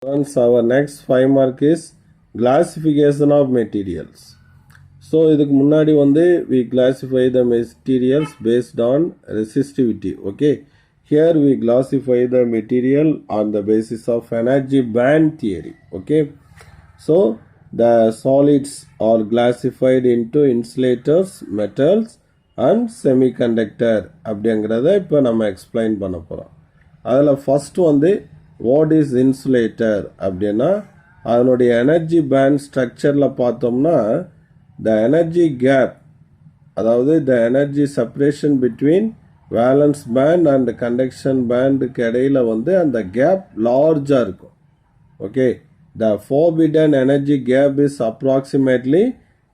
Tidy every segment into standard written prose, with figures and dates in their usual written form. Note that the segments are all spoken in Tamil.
Once our next 5 mark is classification of materials. So இதுக்கு முன்னாடி we classify the materials based on resistivity. Okay, here we classify the material on the basis of energy band theory. Okay, so the solids are classified into insulators, metals and semiconductor அப்படிங்கிறத இப்போ நம்ம explain பண்ண போகிறோம். அதில் ஃபர்ஸ்ட் வாட் இஸ் இன்சுலேட்டர் அப்படின்னா அதனுடைய எனர்ஜி பேண்ட் ஸ்ட்ரக்சரில் பார்த்தோம்னா த எனர்ஜி கேப், அதாவது the energy separation between valence band and conduction பேண்டுக்கு இடையில அந்த கேப் லார்ஜாக இருக்கும். Okay, the forbidden energy gap is approximately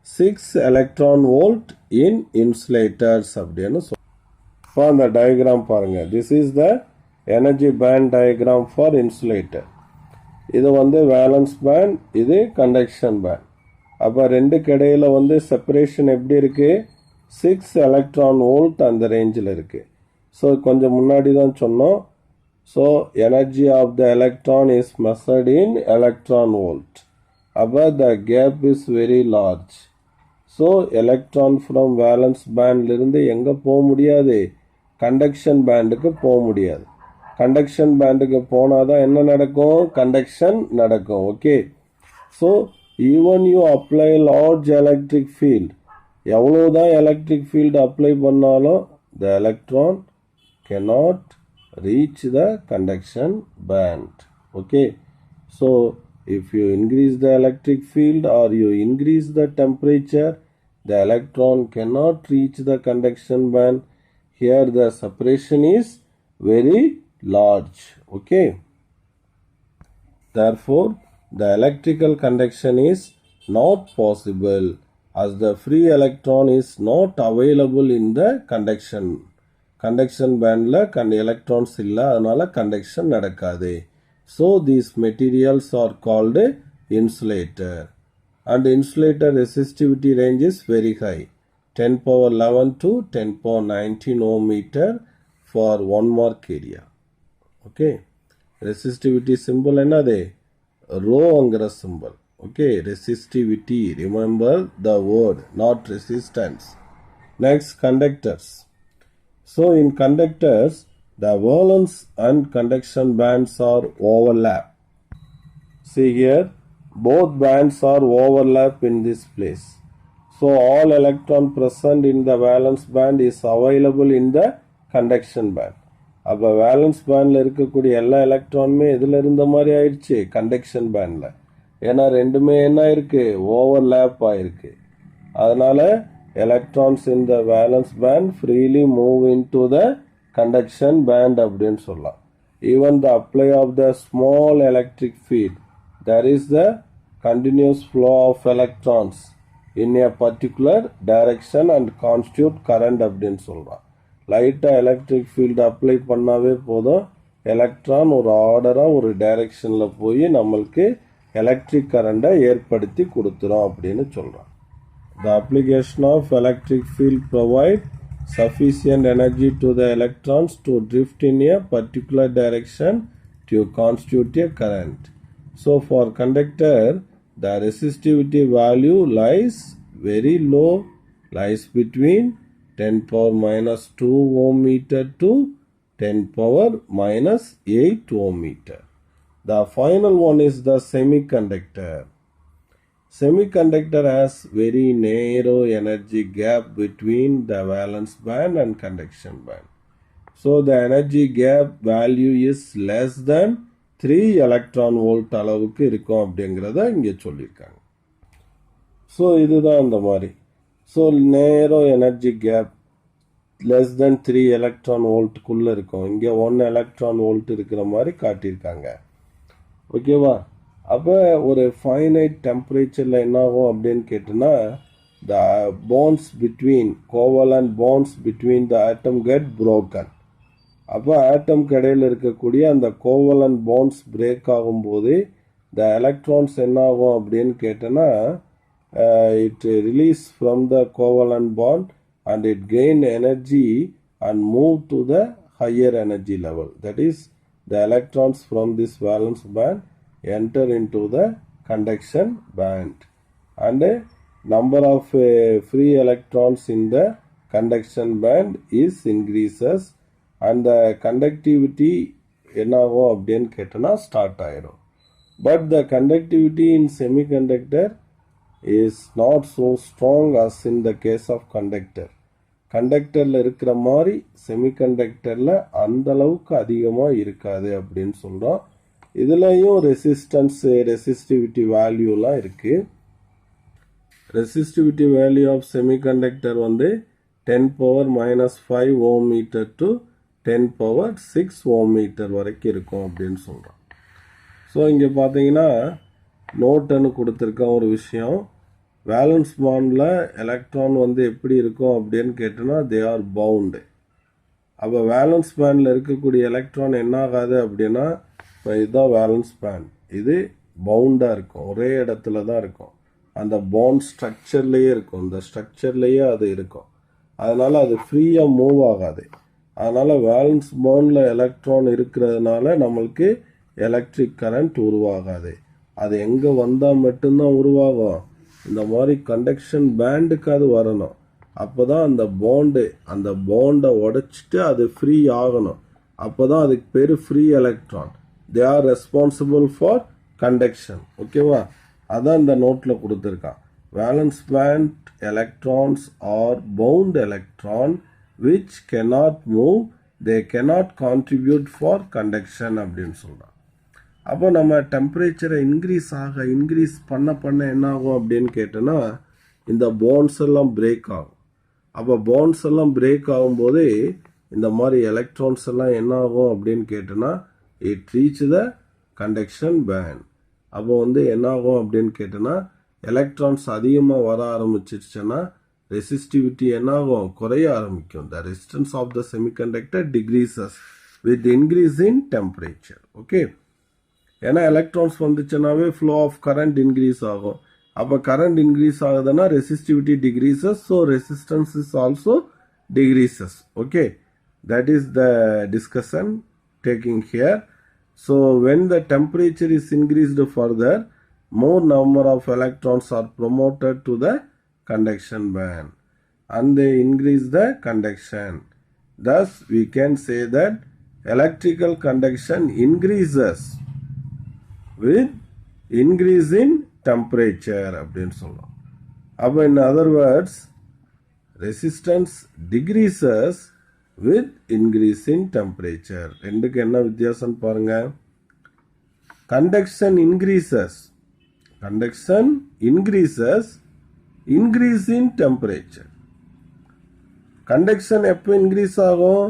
6 electron volt in insulators அப்படின்னு சொல்லுவோம். அந்த டயக்ராம் பாருங்கள். This is the energy band diagram for insulator. இது வேலன்ஸ் பேண்ட், இது கண்டக்ஷன் பேண்ட். அப்போ ரெண்டுக்கு இடையில செப்பரேஷன் எப்படி இருக்குது? 6 எலக்ட்ரான் வோல்ட் அந்த ரேஞ்சில் இருக்குது. ஸோ கொஞ்சம் முன்னாடி தான் சொன்னோம். So energy of the electron is measured in electron volt. அப்போ the gap is very large. So electron from valence பேண்ட்லேருந்து எங்கே போக முடியாது? கண்டக்ஷன் பேண்டுக்கு போக முடியாது. கண்டக்ஷன் பேண்டுக்கு போனால் தான் என்ன நடக்கும்? கண்டக்ஷன் நடக்கும். Okay, so even you apply large electric field, எவ்வளோதான் எலக்ட்ரிக் ஃபீல்டு அப்ளை பண்ணாலும் the electron cannot reach the conduction band. Okay, so if you increase the electric field or you increase the temperature, the electron cannot reach the conduction band. Here the separation is very large. Okay, therefore the electrical conduction is not possible as the free electron is not available in the conduction bandல electrons இல்ல, அதனால conduction நடக்காது. So these materials are called insulator, and insulator resistivity range is very high, 10 power 11 to 10 power 19 ohm meter for 1 mark area. Okay, resistivity symbol என்னது? ரோங்கிற symbol. Okay, resistivity, remember the word, not resistance. Next, conductors. So in conductors, the valence and conduction bands are overlap. See here, both bands are overlap in this place. So all electron present in the valence band is available in the conduction band. அப்போ வேலன்ஸ் பேண்டில் இருக்கக்கூடிய எல்லா எலக்ட்ரானுமே இதில் இருந்த மாதிரி ஆயிடுச்சு கண்டக்ஷன் பேண்டில். ஏன்னா ரெண்டுமே என்ன ஆயிருக்கு? ஓவர்லேப் ஆயிருக்கு. அதனால electrons in the valence band freely move into the conduction band அப்படின்னு சொல்லலாம். Even the apply of the small electric field, there is the continuous flow of electrons in a particular direction and constitute current அப்படின்னு சொல்கிறான். லைட்டாக எலக்ட்ரிக் ஃபீல்டு அப்ளை பண்ணாவே போதும், எலக்ட்ரான் ஒரு ஆர்டராக ஒரு டைரெக்ஷனில் போய் நம்மளுக்கு எலக்ட்ரிக் கரண்டை ஏற்படுத்தி கொடுத்துரும் அப்படின்னு சொல்கிறான். The application of electric field provide sufficient energy to the electrons to drift in a particular direction to constitute a current. So for conductor, the resistivity value lies very low, lies between 10 power minus 2 ohm meter to 10 power minus 8 ohm meter. The final one is the semiconductor. Semiconductor has very narrow energy gap between the valence band and conduction band. So the energy gap value is less than 3 electron volt அளவுக்கு இருக்கும் அப்படிங்கிறத இங்கே சொல்லியிருக்காங்க. ஸோ இதுதான் அந்த மாதிரி. So narrow energy gap less than 3 electron வோல்ட்டுக்குள்ளே இருக்கும். இங்கே 1 எலக்ட்ரான் வோல்ட் இருக்கிற மாதிரி காட்டியிருக்காங்க. ஓகேவா? அப்போ ஒரு ஃபைனைட் டெம்பரேச்சரில் என்ன ஆகும் அப்படின்னு கேட்டோன்னா, the bonds between covalent bonds between the atom get broken. அப்போ ஆட்டம் கடையில் இருக்கக்கூடிய அந்த கோவலண்ட் பாண்ட்ஸ் பிரேக் ஆகும்போது த எலக்ட்ரான்ஸ் என்ன ஆகும் அப்படின்னு கேட்டோன்னா, it release from the covalent bond and it gain energy and move to the higher energy level. That is, the electrons from this valence band enter into the conduction band, and number of free electrons in the conduction band is increases, and the conductivity என்னாகும் அப்படின்னு கேட்டனா ஸ்டார்ட் ஆயிரும். But the conductivity in semiconductor is not so strong as in the case of conductor. கண்டக்டரில் இருக்கிற மாதிரி செமிகண்டக்டரில் அந்த அளவுக்கு அதிகமாக இருக்காது அப்படின்னு சொல்கிறோம். இதுலேயும் ரெசிஸ்டிவிட்டி வேல்யூலாம் இருக்குது. ரெசிஸ்டிவிட்டி வேல்யூ ஆஃப் செமிகண்டக்டர் வந்து 10⁻⁻5 ஓம் மீட்டர் டு 10⁻6 ஓம் மீட்டர் வரைக்கும் இருக்கும் அப்படின்னு சொல்கிறோம். ஸோ இங்கே பார்த்தீங்கன்னா நோட்டுன்னு கொடுத்துருக்க ஒரு விஷயம், வேலன்ஸ் பாண்டில் எலக்ட்ரான் வந்து எப்படி இருக்கும் அப்படின்னு கேட்டோன்னா தே ஆர் பவுண்டு. அப்போ வேலன்ஸ் பேண்டில் இருக்கக்கூடிய எலக்ட்ரான் என்ன ஆகாது அப்படின்னா, இப்போ இதுதான் வேலன்ஸ் பேண்ட், இது பவுண்டாக இருக்கும், ஒரே இடத்துல தான் இருக்கும், அந்த பாண்ட் ஸ்ட்ரக்சர்லேயே இருக்கும், இந்த ஸ்ட்ரக்சர்லேயே அது இருக்கும், அதனால் அது ஃப்ரீயாக மூவ் ஆகாது. அதனால் வேலன்ஸ் பாண்டில் எலக்ட்ரான் இருக்கிறதுனால நம்மளுக்கு எலக்ட்ரிக் கரண்ட் உருவாகாது. அது எங்கே வந்தால் மட்டும்தான் உருவாகும், இந்த மாதிரி கண்டக்ஷன் பேண்டுக்கு அது வரணும். அப்போ தான் அந்த பாண்டை உடைச்சிட்டு அது ஃப்ரீ ஆகணும். அப்போ தான் அதுக்கு பேர் free electron. They are responsible for conduction. ஓகேவா? அதான் இந்த நோட்டில் கொடுத்துருக்கான். Valence band electrons are bound electron which cannot move, they cannot contribute for conduction அப்படின்னு சொல்கிறான். அப்போ நம்ம டெம்பரேச்சரை இன்க்ரீஸ் பண்ண என்ன ஆகும் அப்படின்னு கேட்டோன்னா, இந்த பாண்ட்ஸ் எல்லாம் பிரேக் ஆகும். அப்போ பாண்ட்ஸ் எல்லாம் பிரேக் ஆகும்போது இந்த மாதிரி எலக்ட்ரான்ஸ் எல்லாம் என்ன ஆகும் அப்படின்னு கேட்டோன்னா, it reach the conduction band. அப்போ வந்து என்ன ஆகும் அப்படின்னு கேட்டோன்னா, எலக்ட்ரான்ஸ் அதிகமாக வர ஆரம்பிச்சிருச்சுன்னா ரெசிஸ்டிவிட்டி என்ன ஆகும், குறைய ஆரம்பிக்கும். The resistance of the semiconductor decreases with increase in temperature. Okay, ஏன்னா எலக்ட்ரான்ஸ் வந்துச்சுனாவே ஃப்ளோ ஆஃப் கரண்ட் இன்க்ரீஸ் ஆகும். அப்போ கரண்ட் இன்க்ரீஸ் ஆகுதுன்னா resistivity decreases, so resistance is also decreases. Okay, that is the discussion taking here. So when the temperature is increased further, more number of electrons are promoted to the conduction band and they increase the conduction. Thus we can say that electrical conduction increases with increase in temperature அப்படின்னு சொல்றோம். அப்போ in other words resistance decreases with increase in temperature. ரெண்டுக்கு என்ன வித்தியாசம் பாருங்க. conduction increases increase in temperature. conduction எப்போ increase ஆகும்,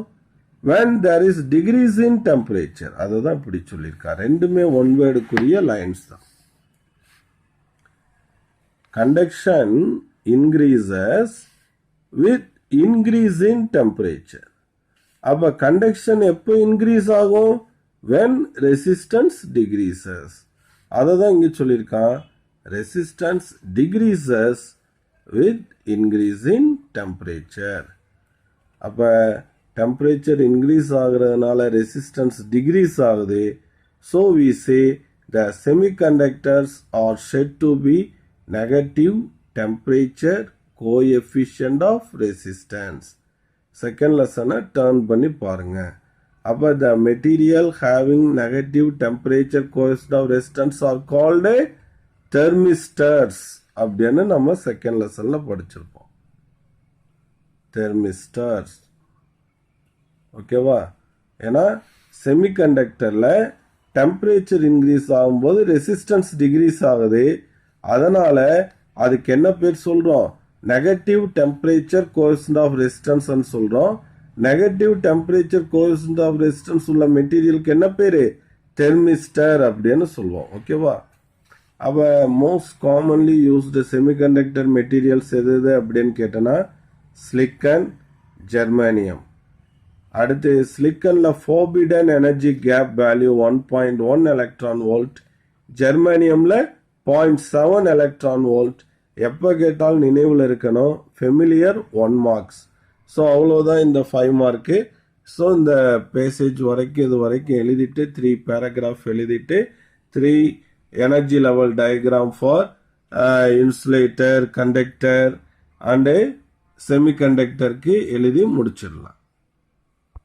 when there is decrease in temperature. அதுதான் இப்படி சொல்லியிருக்கா. ரெண்டுமே ஒன் வேர்டுக்குரிய லைன்ஸ் தான். conduction increases with increase in temperature. அப்போ conduction எப்போ increase ஆகும், when resistance decreases. அதை தான் இங்கே சொல்லியிருக்கான். Resistance decreases with increase in temperature. அப்போ டெம்பரேச்சர் இன்க்ரீஸ் ஆகுறதுனால ரெசிஸ்டன்ஸ் டிக்ரீஸ் ஆகுது. So we say the semiconductors are said to be negative temperature coefficient of resistance. Second லெசனை டர்ன் பண்ணி பாருங்கள். அப்போ the material having negative temperature coefficient of resistance are called thermistors அப்படின்னு நம்ம செகண்ட் லெசன்ல படிச்சிருப்போம். தெர்மிஸ்டர்ஸ். ஓகேவா? ஏன்னா செமிகண்டக்டர்ல டெம்பரேச்சர் இன்க்ரீஸ் ஆகும்போது ரெசிஸ்டன்ஸ் டிக்ரீஸ் ஆகுது. அதனால அதுக்கு என்ன பேர் சொல்றோம், negative temperature coefficient of resistance சொல்றோம். Negative temperature coefficient of resistance உள்ள மெட்டீரியலுக்கு என்ன பேர், தெர்மிஸ்டர் அப்படின்னு சொல்லுவோம். ஓகேவா? அப்போ most commonly used semiconductor materials எது அப்படின்னு கேட்டோன்னா சிலிக்கன், ஜெர்மானியம். அடுத்து சிலிக்கனில் forbidden energy gap value 1.1 electron volt, ஜெர்மானியமில் 0.7 எலக்ட்ரான் வோல்ட். எப்போ கேட்டாலும் நினைவில் இருக்கணும், ஃபெமிலியர் 1 மார்க்ஸ். ஸோ அவ்வளோதான் இந்த 5 மார்க்கு. ஸோ இந்த பேசேஜ் வரைக்கும் இது வரைக்கும் எழுதிட்டு 3 பேராகிராஃப் எழுதிட்டு 3 energy level diagram for insulator, conductor and செமிகண்டக்டருக்கு எழுதி முடிச்சிடலாம்.